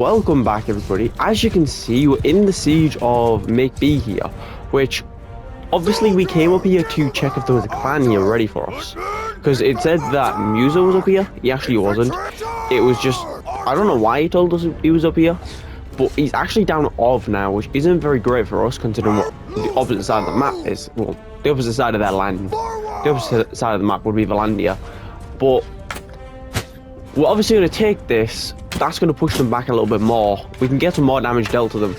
Welcome back, everybody. As you can see, we're in the siege of Make B here, which obviously we came up here to check if there was a clan here ready for us, because it said that Musa was up here. He actually wasn't. It was just, I don't know why he told us he was up here, but he's actually down Ov now, which isn't very great for us considering what the opposite side of the map is. Well, the opposite side of their land. The opposite side of the map would be Valandia, but we're obviously going to take this. That's going to push them back a little bit more. We can get some more damage dealt to them.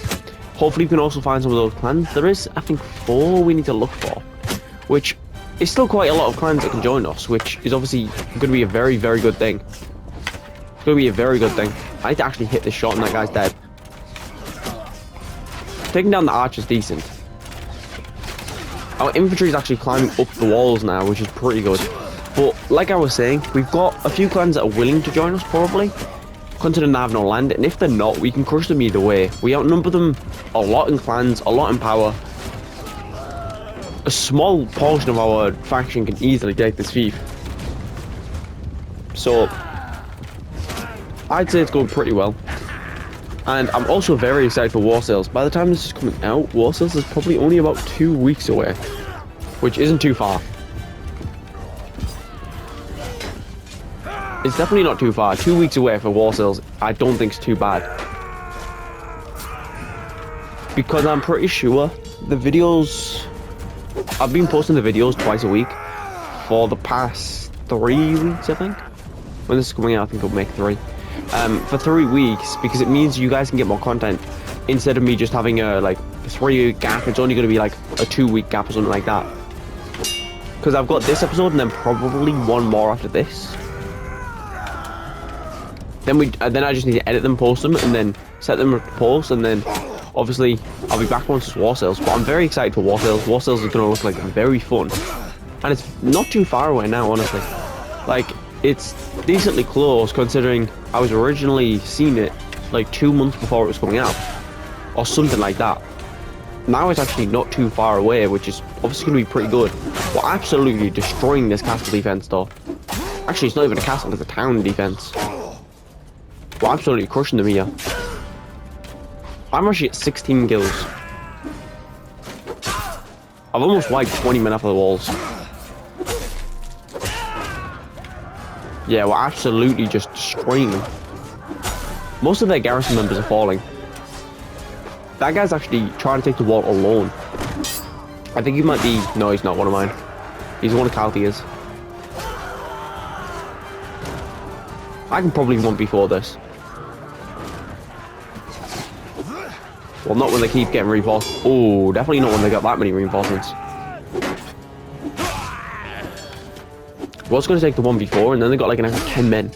Hopefully we can also find some of those clans. There is, I think, 4 we need to look for, which is still quite a lot of clans that can join us, which is obviously going to be a very, very good thing. It's going to be a very good thing. I need to actually hit this shot and that guy's dead. Taking down the archer is decent. Our infantry is actually climbing up the walls now, which is pretty good. But like I was saying, we've got a few clans that are willing to join us, probably, considering they have no land, and if they're not, we can crush them either way. We outnumber them a lot in clans, a lot in power. A small portion of our faction can easily take this fief. So, I'd say it's going pretty well. And I'm also very excited for War Sales. By the time this is coming out, War Sales is probably only about 2 weeks away, which isn't too far. It's definitely not too far. 2 weeks away for War Sales, I don't think it's too bad. Because I'm pretty sure the videos... I've been posting the videos twice a week for the past 3 weeks, I think. When this is coming out, I think it'll make 3. For 3 weeks, because it means you guys can get more content. Instead of me just having a, like, 3-week gap, it's only going to be, like, a 2-week gap or something like that. Because I've got this episode and then probably one more after this. Then I just need to edit them, post them, and then set them to post, and then obviously I'll be back once it's War Sales. But I'm very excited for War Sales. War Sales is going to look like very fun, and it's not too far away now, honestly. Like, it's decently close considering I was originally seeing it like 2 months before it was coming out, or something like that. Now it's actually not too far away, which is obviously going to be pretty good. We're absolutely destroying this castle defense, though. Actually, it's not even a castle; it's a town defense. We're absolutely crushing them here. I'm actually at 16 kills. I've almost wiped 20 men off of the walls. Yeah, we're absolutely just destroying them. Most of their garrison members are falling. That guy's actually trying to take the wall alone. I think he might be... No, he's not one of mine. He's one of Calthea's. I can probably one before this. Well, not when they keep getting reinforced. Oh, definitely not when they got that many reinforcements. Was going to take the 1v4, and then they got like an extra 10 men.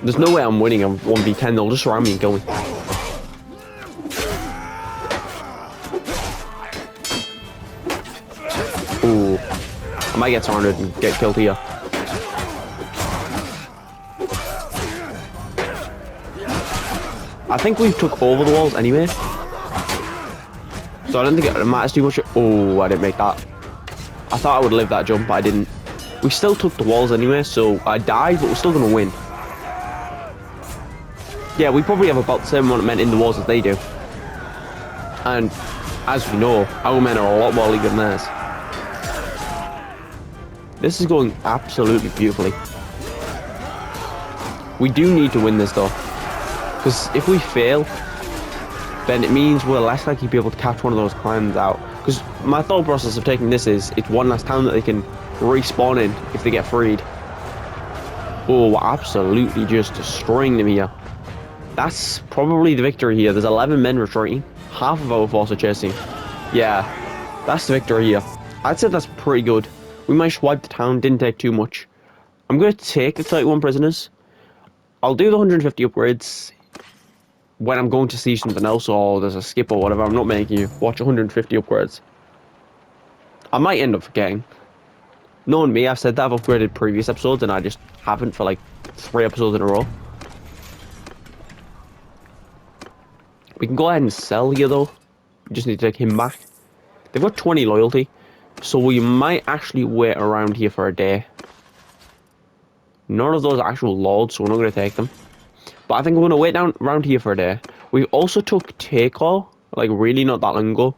There's no way I'm winning a 1v10. They'll just surround me and kill me. Ooh, I might get surrounded and get killed here. I think we've took over the walls anyway, so I don't think it matters too much. Oh, I didn't make that. I thought I would live that jump, but I didn't. We still took the walls anyway, so I died, but we're still going to win. Yeah, we probably have about the same amount of men in the walls as they do. And as we know, our men are a lot more league than theirs. This is going absolutely beautifully. We do need to win this though. Because if we fail, then it means we're less likely to be able to catch one of those clans out. Because my thought process of taking this is, it's one last town that they can respawn in if they get freed. Oh, we're absolutely just destroying them here. That's probably the victory here. There's 11 men retreating. Half of our force are chasing. Yeah, that's the victory here. I'd say that's pretty good. We managed to wipe the town, didn't take too much. I'm going to take the 31 prisoners. I'll do the 150 upgrades when I'm going to see something else, or there's a skip or whatever. I'm not making you watch 150 upgrades. I might end up forgetting. Knowing me, I've said that I've upgraded previous episodes and I just haven't for like 3 episodes in a row. We can go ahead and sell here though. We just need to take him back. They've got 20 loyalty, so we might actually wait around here for a day. None of those are actual lords, so we're not going to take them. But I think we're going to wait down around here for a day. We also took Takor, like really not that long ago.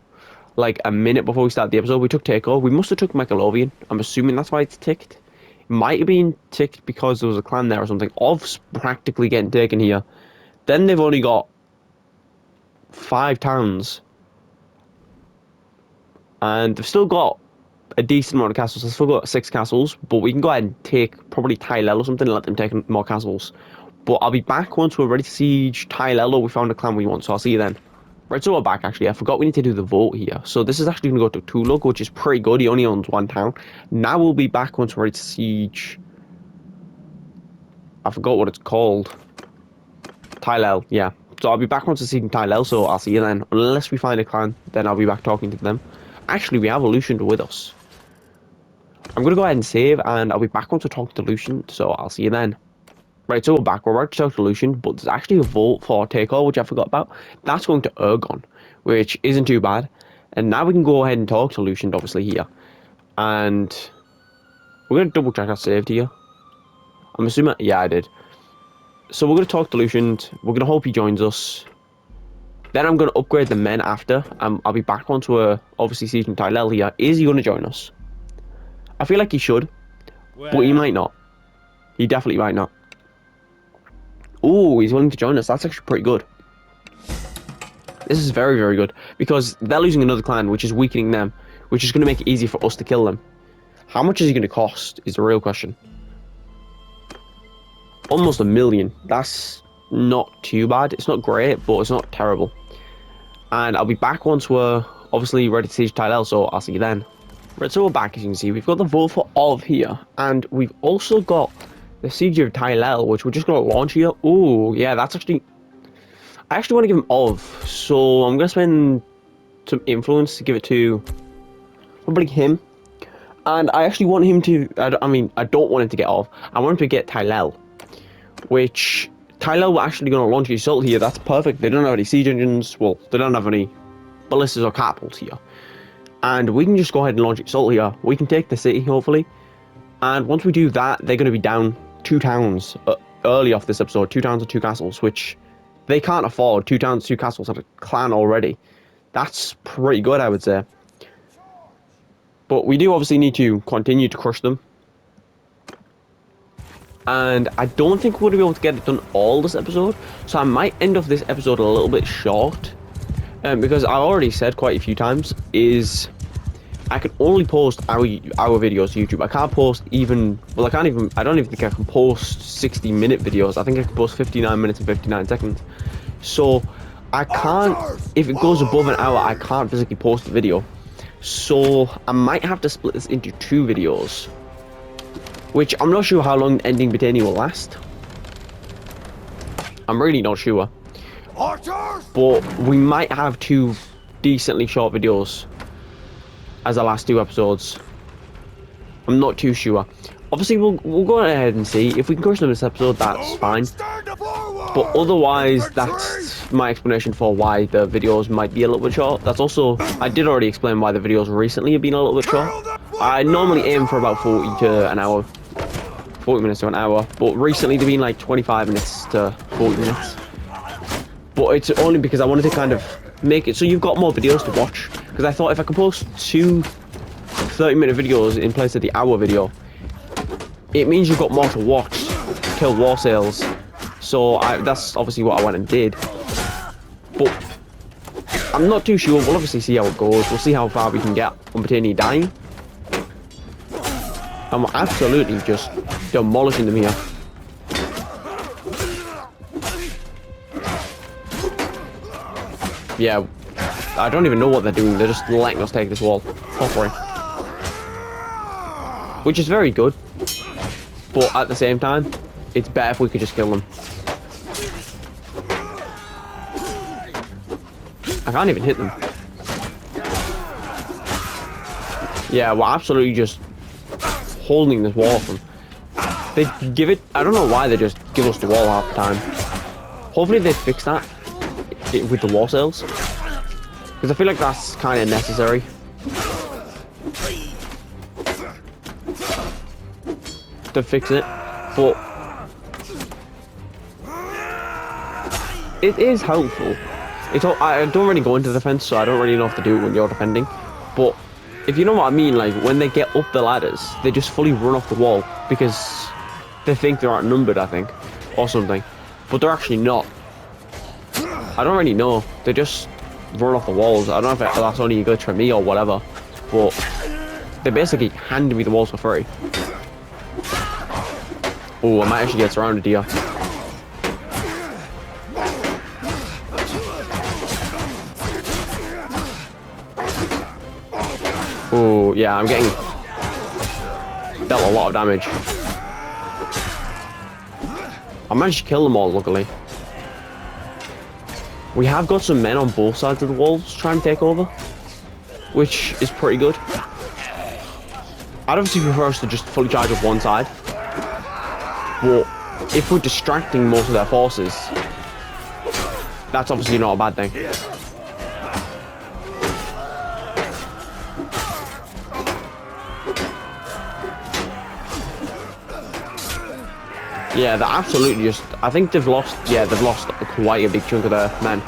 Like a minute before we started the episode, we took Takor. We must have took Michelovian. I'm assuming that's why it's ticked. It might have been ticked because there was a clan there or something. Ov's practically getting taken here. Then they've only got 5 towns. And they've still got a decent amount of castles. They've still got 6 castles. But we can go ahead and take probably Tylel or something and let them take more castles. But I'll be back once we're ready to siege Tylel or we found a clan we want. So I'll see you then. Right, so we're back actually. I forgot we need to do the vote here. So this is actually going to go to Tulug, which is pretty good. He only owns 1 town. Now we'll be back once we're ready to siege... I forgot what it's called. Tylel, yeah. So I'll be back once we're sieging Tylel, so I'll see you then. Unless we find a clan, then I'll be back talking to them. Actually, we have a Lucian with us. I'm going to go ahead and save, and I'll be back once we're talking to Lucian, so I'll see you then. Right, so we're back. We're about to talk to Lucian, but there's actually a vote for Takor, which I forgot about. That's going to Ergon, which isn't too bad. And now we can go ahead and talk to Lucian, obviously, here. And we're going to double check I saved here. I'm assuming... Yeah, I did. So we're going to talk to Lucian. We're going to hope he joins us. Then I'm going to upgrade the men after. I'll be back onto obviously sieging Tylel here. Is he going to join us? I feel like he should, but he might not. He definitely might not. Oh, he's willing to join us. That's actually pretty good. This is very, very good. Because they're losing another clan, which is weakening them. Which is going to make it easy for us to kill them. How much is he going to cost, is the real question. Almost 1 million. That's not too bad. It's not great, but it's not terrible. And I'll be back once we're obviously ready to siege Tylel, so I'll see you then. Right, so we're back, as you can see. We've got the vote for Ov here. And we've also got the siege of Tylel, which we're just going to launch here. Oh, yeah, that's actually... I actually want to give him Ov, so I'm going to spend some influence to give it to probably him. And I actually want him to... I don't want him to get Ov. I want him to get Tylel, which... Tylel were actually going to launch his assault here. That's perfect. They don't have any siege engines. Well, they don't have any ballistas or catapults here. And we can just go ahead and launch assault here. We can take the city, hopefully. And once we do that, they're going to be down 2 towns early off this episode. 2 towns and 2 castles, which they can't afford. 2 towns, 2 castles at a clan already. That's pretty good, I would say. But we do obviously need to continue to crush them. And I don't think we're going to be able to get it done all this episode. So I might end off this episode a little bit short. Because I already said quite a few times, is I can only post our videos to YouTube. I can't post even, well, I don't even think I can post 60-minute videos. I think I can post 59 minutes and 59 seconds. So I can't, if it goes above an hour, I can't physically post the video. So I might have to split this into 2 videos. Which I'm not sure how long ending Battania will last. I'm really not sure. But we might have 2 decently short videos as the last 2 episodes. I'm not too sure. Obviously, we'll go ahead and see. If we can crush them this episode, that's fine. But otherwise, that's my explanation for why the videos might be a little bit short. That's also, I did already explain why the videos recently have been a little bit short. I normally aim for about 40 to an hour. 40 minutes to an hour. But recently, they've been like 25 minutes to 40 minutes. But it's only because I wanted to kind of make it so you've got more videos to watch. Because I thought if I could post 2 30-minute videos in place of the hour video, it means you've got more to watch to kill war sales. So that's obviously what I went and did. But I'm not too sure. We'll obviously see how it goes. We'll see how far we can get on Battania dying. And we're absolutely just demolishing them here. Yeah, I don't even know what they're doing. They're just letting us take this wall. Offering. Which is very good. But at the same time, it's better if we could just kill them. I can't even hit them. Yeah, we're absolutely just holding this wall off them. They give it... I don't know why they just give us the wall half the time. Hopefully they fix that with the wall cells. Because I feel like that's kind of necessary. To fix it. But it is helpful. It's all, I don't really go into defense, so I don't really know how to do it when you're defending. But if you know what I mean, like when they get up the ladders, they just fully run off the wall because they think they're outnumbered, I think, or something. But they're actually not. I don't really know. They just run off the walls. I don't know if that's only a glitch for me or whatever, but they basically hand me the walls for free. Oh, I might actually get surrounded here. Oh, yeah, I'm getting dealt a lot of damage. I managed to kill them all, luckily. We have got some men on both sides of the walls trying to take over, which is pretty good. I'd obviously prefer us to just fully charge up one side, but if we're distracting most of their forces, that's obviously not a bad thing. Yeah, they're absolutely just... I think they've lost... Yeah, they've lost quite a big chunk of their men.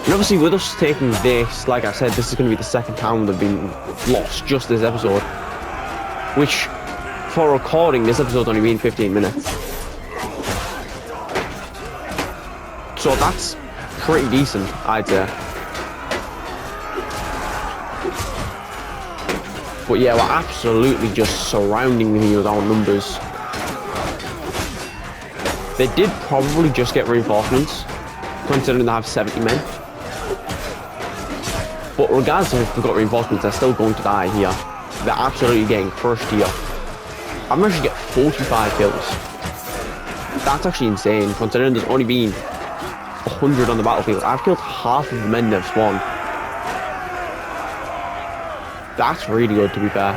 And obviously with us taking this, like I said, this is going to be the second time they've been lost just this episode. Which, for recording, this episode's only been 15 minutes. So that's pretty decent, I'd say. But yeah, we're absolutely just surrounding them with our numbers. They did probably just get reinforcements, considering they have 70 men. But regardless of if they've got reinforcements, they're still going to die here. They're absolutely getting crushed here. I've managed to get 45 kills. That's actually insane, considering there's only been 100 on the battlefield. I've killed half of the men they've spawned. That's really good, to be fair.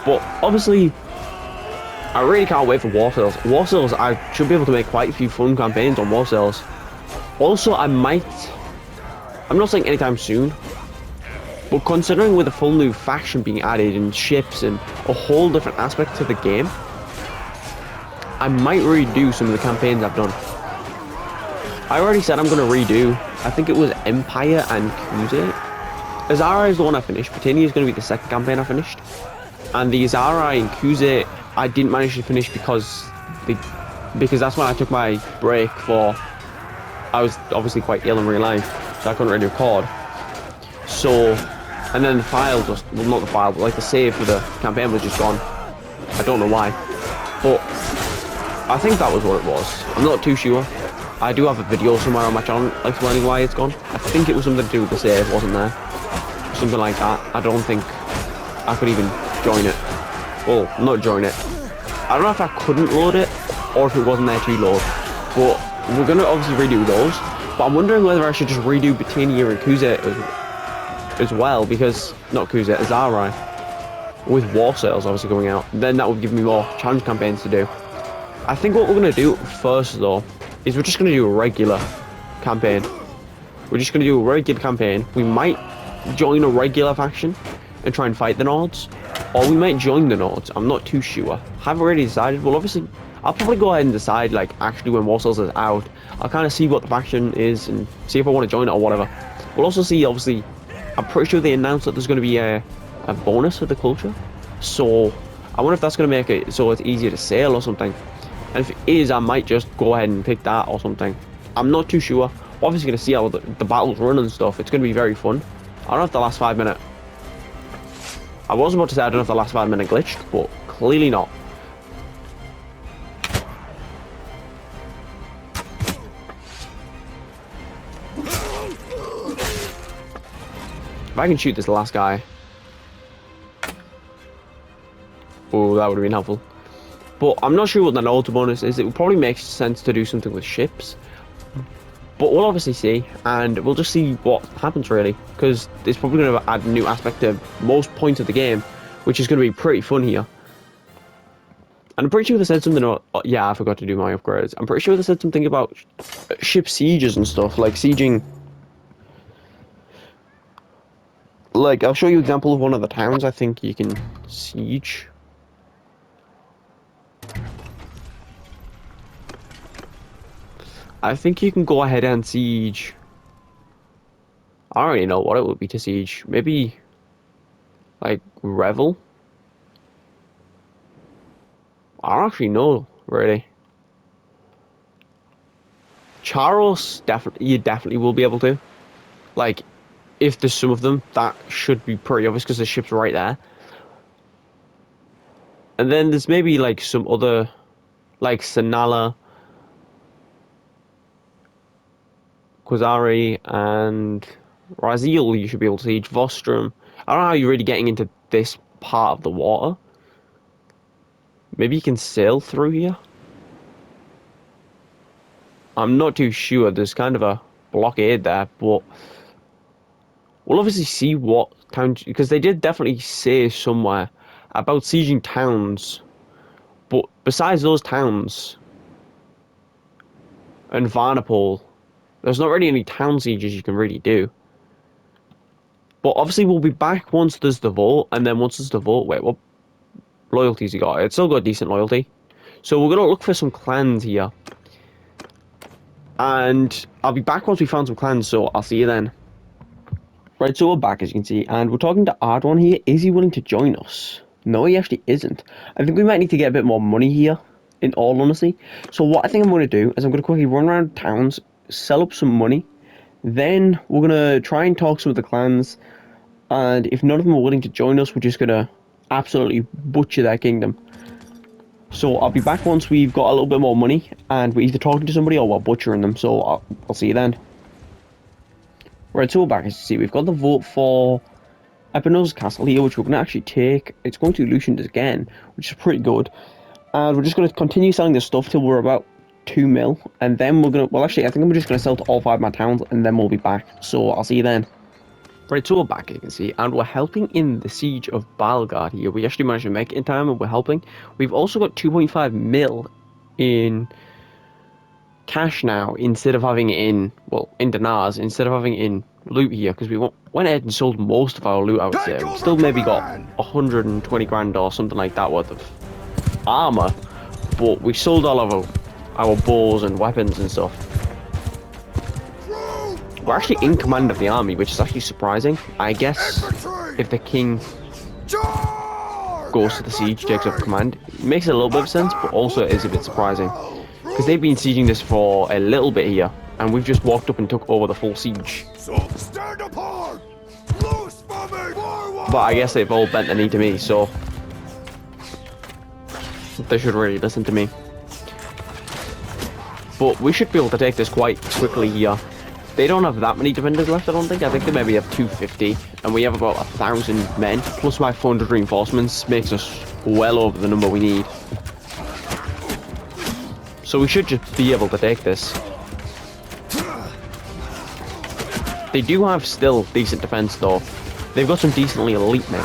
But obviously, I really can't wait for War Sales. War Sales, I should be able to make quite a few fun campaigns on War Sales. Also, I'm not saying anytime soon, but considering with a full new faction being added and ships and a whole different aspect to the game, I might redo some of the campaigns I've done. I already said I'm going to redo, I think it was Empire and Crusade. Azara is the one I finished. Battania is going to be the second campaign I finished. And the Azara and Crusade I didn't manage to finish because that's when I took my break for... I was obviously quite ill in real life, so I couldn't really record. So, and then the file just... Well, not the file, but like the save for the campaign was just gone. I don't know why. But I think that was what it was. I'm not too sure. I do have a video somewhere on my channel explaining why it's gone. I think it was something to do with the save, wasn't there? Something like that. I don't think I could even join it. Well, not join it. I don't know if I couldn't load it, or if it wasn't there to load. But we're going to obviously redo those. But I'm wondering whether I should just redo Battania and Crusade as well, because... Not Crusade, Azara. With War Sales obviously going out. Then that would give me more challenge campaigns to do. I think what we're going to do first, though, is we're just going to do a regular campaign. We're just going to do a regular campaign. We might join a regular faction and try and fight the Nords. Or we might join the Nords. I'm not too sure. Haven't really decided. Well, obviously, I'll probably go ahead and decide, like, actually when War Sales is out. I'll kind of see what the faction is and see if I want to join it or whatever. We'll also see, obviously, I'm pretty sure they announced that there's going to be a bonus for the culture. So, I wonder if that's going to make it so it's easier to sail or something. And if it is, I might just go ahead and pick that or something. I'm not too sure. Obviously going to see how the battles run and stuff. It's going to be very fun. I don't know if the last 5 minute... I was about to say I don't know if the last 5 minute glitched, but clearly not. If I can shoot this last guy... Oh, that would have been helpful. But I'm not sure what the auto bonus is. It would probably make sense to do something with ships. But we'll obviously see, and we'll just see what happens, really. Because it's probably going to add a new aspect to most points of the game, which is going to be pretty fun here. And I'm pretty sure they said something about... Oh, yeah, I forgot to do my upgrades. I'm pretty sure they said something about ship sieges and stuff, like sieging... Like, I'll show you an example of one of the towns I think you can siege. I think you can go ahead and siege. I don't really know what it would be to siege. Maybe like Revel. I don't actually know really. Charos, definitely, you definitely will be able to. Like, if there's some of them, that should be pretty obvious because the ship's right there. And then there's maybe like some other, like Sanala, Quasari, and Razil you should be able to siege. Vostrum. I don't know how you're really getting into this part of the water. Maybe you can sail through here? I'm not too sure. There's kind of a blockade there, but we'll obviously see what towns, because they did definitely say somewhere about sieging towns, but besides those towns and Varnapol, there's not really any town sieges you can really do. But obviously we'll be back once there's the vote, and then once there's the vote, wait, what loyalties you got? It's still got decent loyalty. So we're going to look for some clans here. And I'll be back once we found some clans, so I'll see you then. Right, so we're back, as you can see, and we're talking to Ardwan here. Is he willing to join us? No, he actually isn't. I think we might need to get a bit more money here, in all honesty. So what I think I'm going to do is I'm going to quickly run around towns, sell up some money, then we're going to try and talk some of the clans, and if none of them are willing to join us, we're just going to absolutely butcher their kingdom. So I'll be back once we've got a little bit more money, and we're either talking to somebody or we're butchering them, so I'll see you then. Right, so we're back, as you see, we've got the vote for Epinos Castle here, which we're going to actually take. It's going to Lucian again, which is pretty good. And we're just going to continue selling this stuff till we're about 2 mil, and then we're going to, well actually, I think I'm just going to sell to all 5 of my towns, and then we'll be back. So I'll see you then. Right, so we're back, as you can see, and we're helping in the siege of Balgard here. We actually managed to make it in time, and we're helping. We've also got 2.5 mil in cash now, instead of having it in, well, in dinars, instead of having it in loot here, because we went ahead and sold most of our loot, I would say. We still maybe got 120 grand or something like that worth of armor, but we sold all of our bows and weapons and stuff. We're actually in command of the army, which is actually surprising. I guess if the king goes to the siege, takes up command, it makes a little bit of sense, but also it is a bit surprising. Because they've been sieging this for a little bit here, and we've just walked up and took over the full siege. But I guess they've all bent the knee to me, so they should really listen to me. But we should be able to take this quite quickly here. They don't have that many defenders left, I don't think. I think they maybe have 250, and we have about 1,000 men, plus my 400 reinforcements makes us well over the number we need. So we should just be able to take this. They do have still decent defense though. They've got some decently elite men,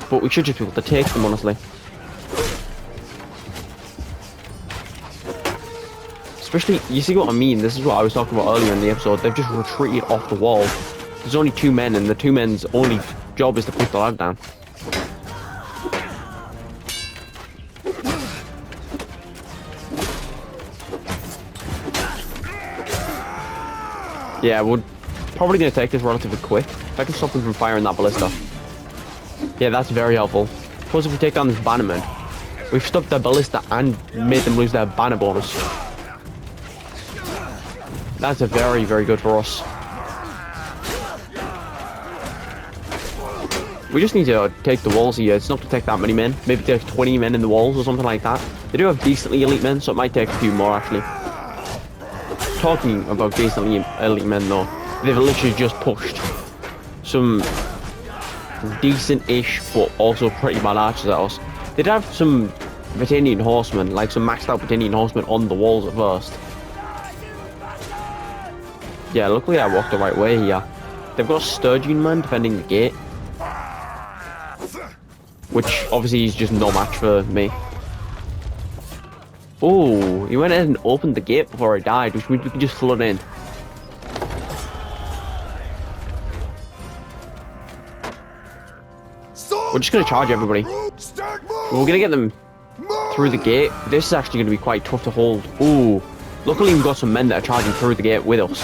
but we should just be able to take them, honestly. Especially, you see what I mean? This is what I was talking about earlier in the episode. They've just retreated off the wall. There's only 2 men, and the 2 men's only job is to put the lag down. Yeah, we're probably going to take this relatively quick. If I can stop them from firing that ballista. Yeah, that's very helpful. Plus, if we take down this bannerman, we've stopped their ballista and made them lose their banner bonus. That's a very, very good for us. We just need to take the walls here. It's not to take that many men. Maybe take 20 men in the walls or something like that. They do have decently elite men, so it might take a few more, actually. Talking about decently elite men, though, they've literally just pushed some decent-ish, but also pretty bad archers at us. They'd have some Battanian horsemen, like some maxed-out Battanian horsemen on the walls at first. Yeah, luckily I walked the right way here. They've got a Sturgeon man defending the gate, which obviously is just no match for me. Oh, he went ahead and opened the gate before I died, which means we can just flood in. We're just going to charge everybody. We're going to get them through the gate. This is actually going to be quite tough to hold. Ooh, Luckily, we've got some men that are charging through the gate with us.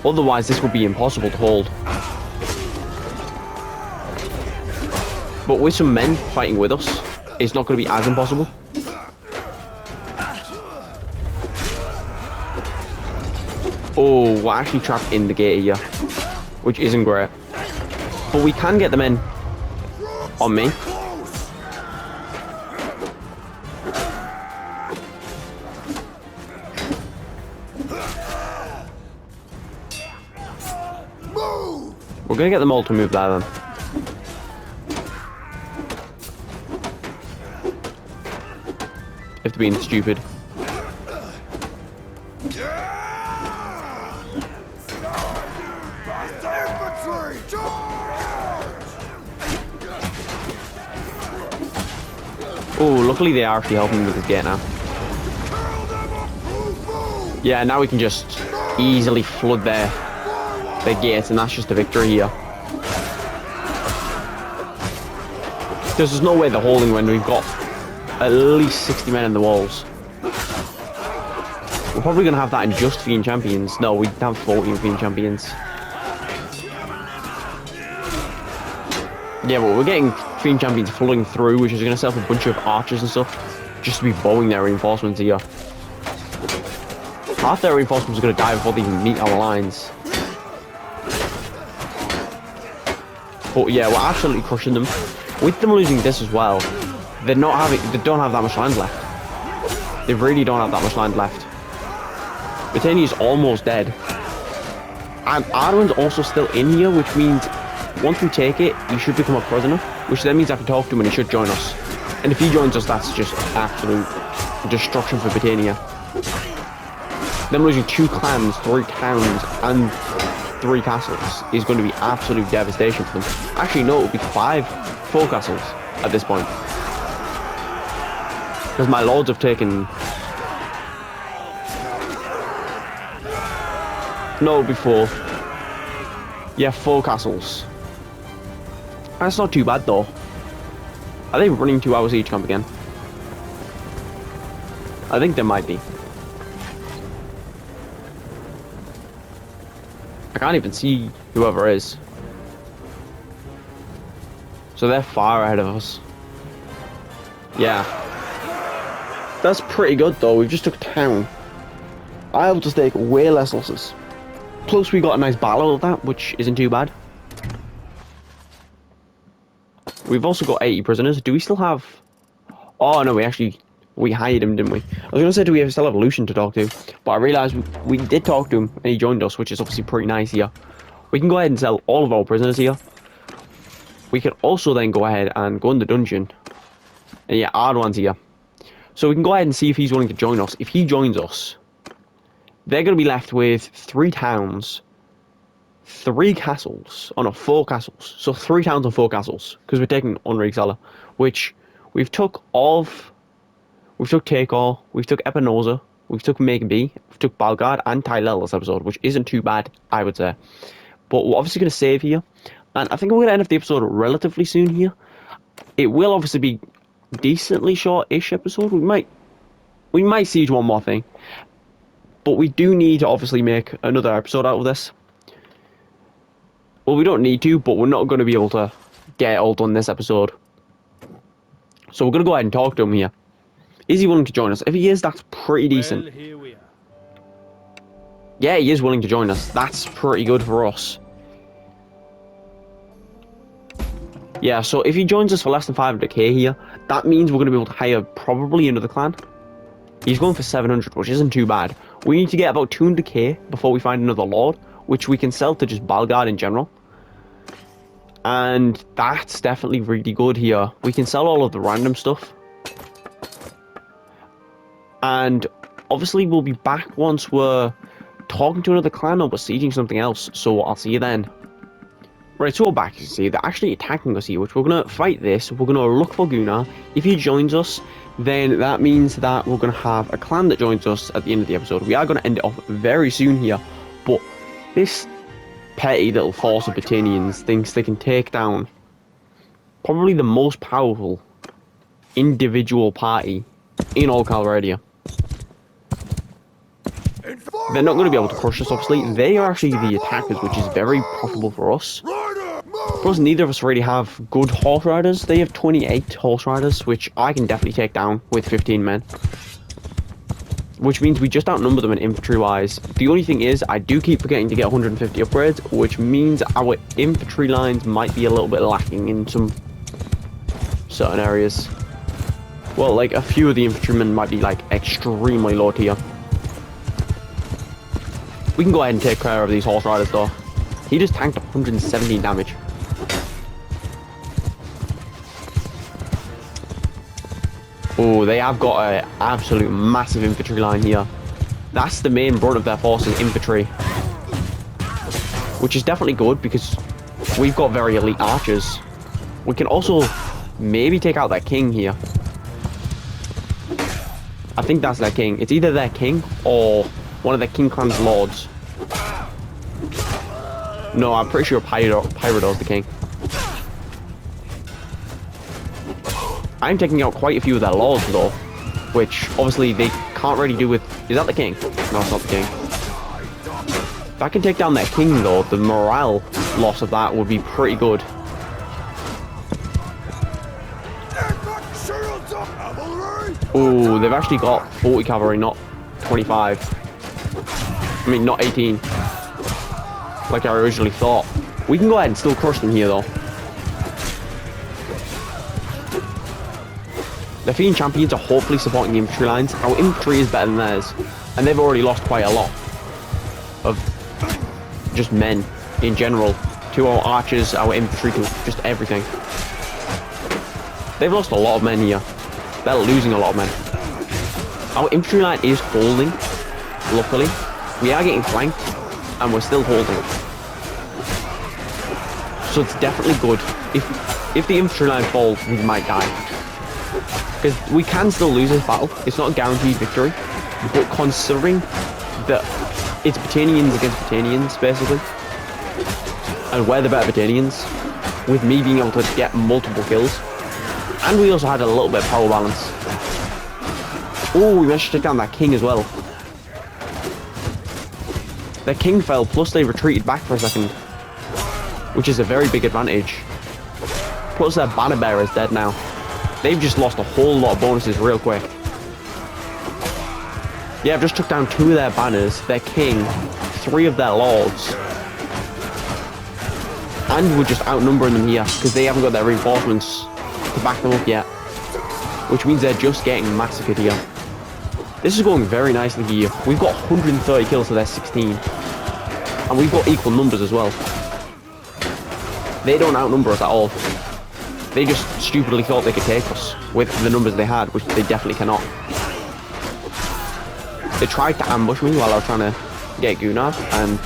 Otherwise, this would be impossible to hold. But with some men fighting with us, it's not going to be as impossible. Oh, we're actually trapped in the gate here, which isn't great. But we can get the men on me. We're going to get them all to move there then. If they're being stupid. Oh, luckily they are actually helping me with this gate now. Yeah, now we can just easily flood their gates, and that's just a victory here. Because there's no way they're holding when we've got at least 60 men in the walls. We're probably going to have that in just Fiend Champions. No, we have 14 Fiend Champions. Yeah, but we're getting Fiend Champions flooding through, which is going to set up a bunch of archers and stuff, just to be bowing their reinforcements here. Half their reinforcements are going to die before they even meet our lines. But yeah, we're absolutely crushing them. With them losing this as well, they don't have that much land left. They really don't have that much land left. Battania is almost dead. And Arwen's also still in here, which means once we take it, he should become a prisoner, which then means I can talk to him and he should join us. And if he joins us, that's just absolute destruction for Battania. Them losing 2 clans, 3 towns, and 3 castles is going to be absolute devastation for them. Actually, no, it would be 4 castles at this point. Because my lords have taken... No, it would be 4. Yeah, 4 castles. That's not too bad though. Are they running 2 hours each camp again? I think they might be. I can't even see whoever is. So they're far ahead of us. Yeah. That's pretty good though. We just took town. I able to take way less losses. Plus we got a nice battle of that, which isn't too bad. We've also got 80 prisoners. Do we still have... Oh no, we hired him, didn't we? I was going to say, do we still have Lucian to talk to? But I realised we did talk to him and he joined us, which is obviously pretty nice here. We can go ahead and sell all of our prisoners here. We can also then go ahead and go in the dungeon. And yeah, Arwen's here. So we can go ahead and see if he's willing to join us. If he joins us, they're going to be left with 3 towns, 3 castles. Oh no, 4 castles. So 3 towns and 4 castles. Because we're taking Unreexala, which we've took off... We've took Takor, we've took Epinosa, we've took Make B, we've took Balgard and Tylel this episode, which isn't too bad, I would say. But we're obviously going to save here, and I think we're going to end up the episode relatively soon here. It will obviously be decently short-ish episode. We might siege one more thing, but we do need to obviously make another episode out of this. Well, we don't need to, but we're not going to be able to get it all done this episode. So we're going to go ahead and talk to him here. Is he willing to join us? If he is, that's pretty decent. Well, here we are. Yeah, he is willing to join us. That's pretty good for us. Yeah, so if he joins us for less than 500k here, that means we're going to be able to hire probably another clan. He's going for 700, which isn't too bad. We need to get about 200k before we find another lord, which we can sell to just Balgard in general. And that's definitely really good here. We can sell all of the random stuff. And obviously we'll be back once we're talking to another clan or we're sieging something else. So I'll see you then. Right, so we're back. You see, they're actually attacking us here, which we're going to fight this. We're going to look for Gunnar. If he joins us, then that means that we're going to have a clan that joins us at the end of the episode. We are going to end it off very soon here. But this petty little force of Battanians thinks they can take down probably the most powerful individual party in all Calradia. they're not going to be able to crush us, obviously. They are actually the attackers, which is very profitable for us. Plus, neither of us really have good horse riders. They have 28 horse riders, which I can definitely take down with 15 men. Which means we just outnumber them in infantry-wise. The only thing is, I do keep forgetting to get 150 upgrades, which means our infantry lines might be a little bit lacking in some certain areas. Well, like, a few of the infantrymen might be, like, extremely low tier. We can go ahead and take care of these horse riders, though. He just tanked 117 damage. Oh, they have got an absolute massive infantry line here. That's the main brunt of their forces, infantry. Which is definitely good, because we've got very elite archers. We can also maybe take out their king here. I think that's their king. It's either their king or one of their king clan's lords. No, I'm pretty sure Pyrodor's the king. I'm taking out quite a few of their lords though, which obviously they can't really do with... Is that the king? No, it's not the king. If I can take down their king though, the morale loss of that would be pretty good. Oh, they've actually got 40 cavalry, not 25. I mean, not 18. Like I originally thought. We can go ahead and still crush them here though. The Fiend Champions are hopefully supporting the infantry lines. Our infantry is better than theirs. And they've already lost quite a lot of just men in general. To our archers, our infantry, to just everything. They've lost a lot of men here. They're losing a lot of men. Our infantry line is holding, luckily. We are getting flanked, and we're still holding. So it's definitely good. If the infantry line falls, we might die. Because we can still lose this battle. It's not a guaranteed victory. But considering that it's Battanians against Battanians, basically, and we're the better Battanians, with me being able to get multiple kills, and we also had a little bit of power balance. Oh, we managed to take down that king as well. Their king fell, plus they retreated back for a second, which is a very big advantage. Plus their banner bearer is dead now. They've just lost a whole lot of bonuses real quick. Yeah, I've just took down 2 of their banners, their king, 3 of their lords. And we're just outnumbering them here, because they haven't got their reinforcements to back them up yet. Which means they're just getting massacred here. This is going very nicely here. We've got 130 kills to their 16. And we've got equal numbers as well. They don't outnumber us at all. They just stupidly thought they could take us with the numbers they had, which they definitely cannot. They tried to ambush me while I was trying to get Gunnar, and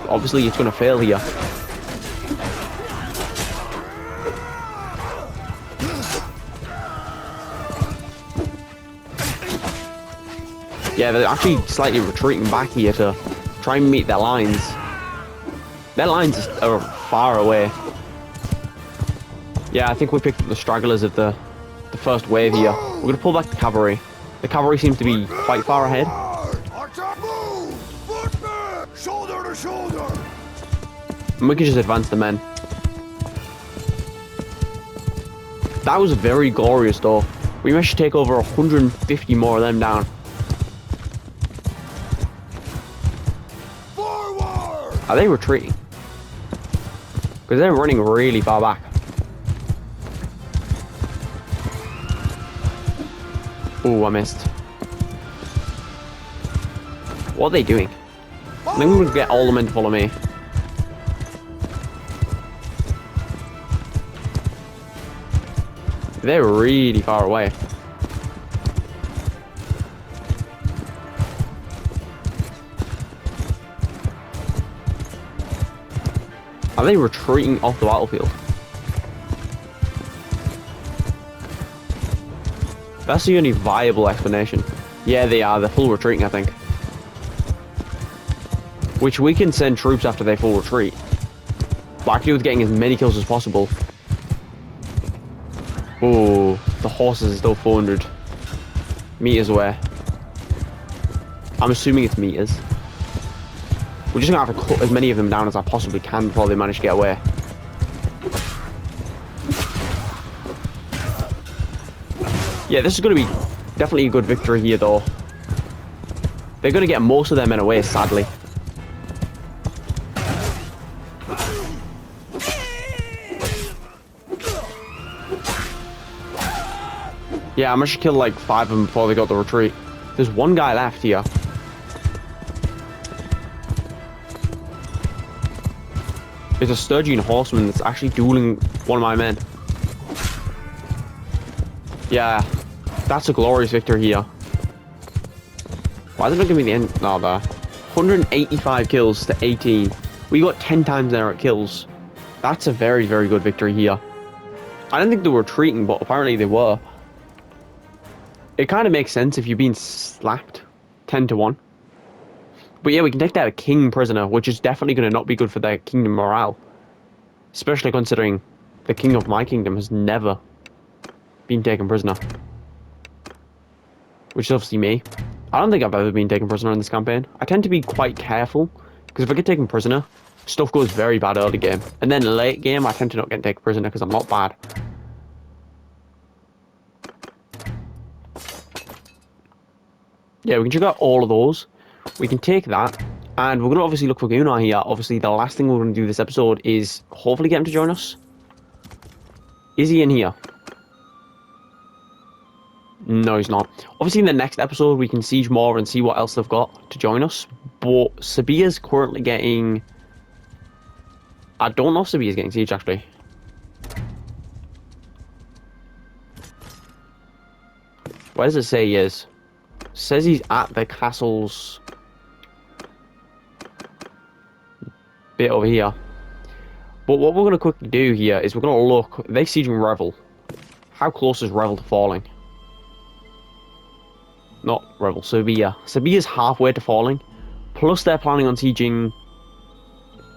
obviously it's going to fail here. Yeah, they're actually slightly retreating back here to try and meet their lines. Their lines are far away. Yeah, I think we picked up the stragglers of the first wave here. We're going to pull back the cavalry. The cavalry seems to be quite far ahead. And we can just advance the men. That was very glorious though. We managed to take over 150 more of them down. Are they retreating? Because they're running really far back. Oh, I missed. What are they doing? I think I'm going to get all the men to follow me. They're really far away. Are they retreating off the battlefield? That's the only viable explanation. Yeah, they are. They're full retreating, I think. Which we can send troops after they full retreat. But actually with getting as many kills as possible. Oh, the horses are still 400 meters away. I'm assuming it's meters. We're just going to have to cut as many of them down as I possibly can before they manage to get away. Yeah, this is going to be definitely a good victory here, though. They're going to get most of their men away, sadly. Yeah, I managed to kill like 5 of them before they got the retreat. There's one guy left here. There's a Sturgian horseman that's actually dueling one of my men. Yeah, that's a glorious victory here. Why is it not giving me the end? No, there. 185 kills to 18. We got 10 times their kills. That's a very, very good victory here. I didn't think they were retreating, but apparently they were. It kind of makes sense if you're being slapped 10-1. But yeah, we can take that king prisoner, which is definitely going to not be good for their kingdom morale. Especially considering the king of my kingdom has never been taken prisoner. Which is obviously me. I don't think I've ever been taken prisoner in this campaign. I tend to be quite careful, because if I get taken prisoner, stuff goes very bad early game. And then late game, I tend to not get taken prisoner because I'm not bad. Yeah, we can check out all of those. We can take that, and we're going to obviously look for Gunnar here. Obviously, the last thing we're going to do this episode is hopefully get him to join us. Is he in here? No, he's not. Obviously, in the next episode, we can siege more and see what else they've got to join us. But Sabia's currently getting... I don't know if Sabia's getting siege, actually. Where does it say he is? Says he's at the castle's bit over here. But what we're going to quickly do here is we're going to look. They're sieging Revel. How close is Revel to falling? Not Revel, Sabia. Sabia's halfway to falling. Plus they're planning on sieging...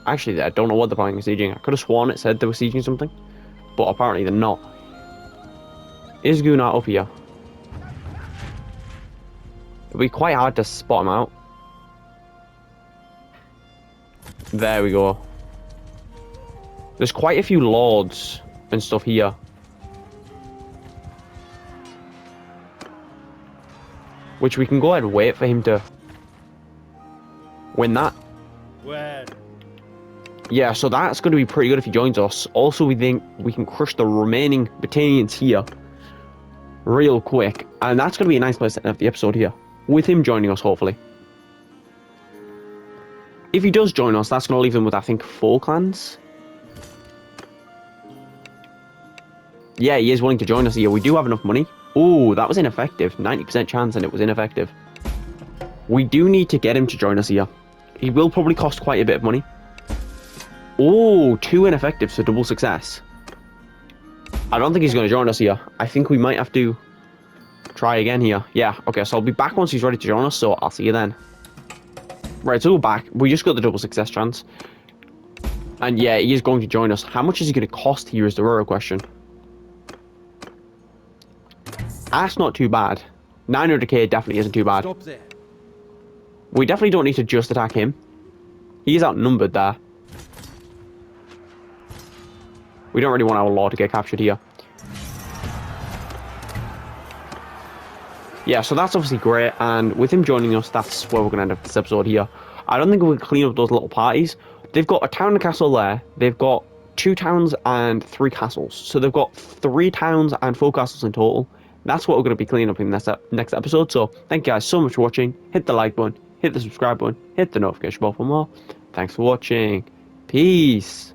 Actually, I don't know what they're planning on sieging. I could have sworn it said they were sieging something. But apparently they're not. Is Gunnar up here? It'll be quite hard to spot him out. There we go. There's quite a few lords and stuff here. Which we can go ahead and wait for him to win that. Where? Yeah, so that's going to be pretty good if he joins us. Also, we think we can crush the remaining Battanians here real quick. And that's going to be a nice place to end up the episode here. With him joining us, hopefully. If he does join us, that's going to leave him with, I think, 4 clans. Yeah, he is willing to join us here. We do have enough money. Oh, that was ineffective. 90% chance and it was ineffective. We do need to get him to join us here. He will probably cost quite a bit of money. Oh, 2 ineffective, so double success. I don't think he's going to join us here. I think we might have to try again here. Yeah, okay, so I'll be back once he's ready to join us, so I'll see you then. Right, so we're back. We just got the double success chance. And yeah, he is going to join us. How much is he going to cost here is the real question. That's not too bad. 900k definitely isn't too bad. Stop there. We definitely don't need to just attack him. He's outnumbered there. We don't really want our lord to get captured here. Yeah, so that's obviously great, and with him joining us, that's where we're going to end up this episode here. I don't think we can clean up those little parties. They've got a town and a castle there. They've got 2 towns and 3 castles. So they've got 3 towns and 4 castles in total. That's what we're going to be cleaning up in this next episode. So thank you guys so much for watching. Hit the like button, hit the subscribe button, hit the notification bell for more. Thanks for watching. Peace.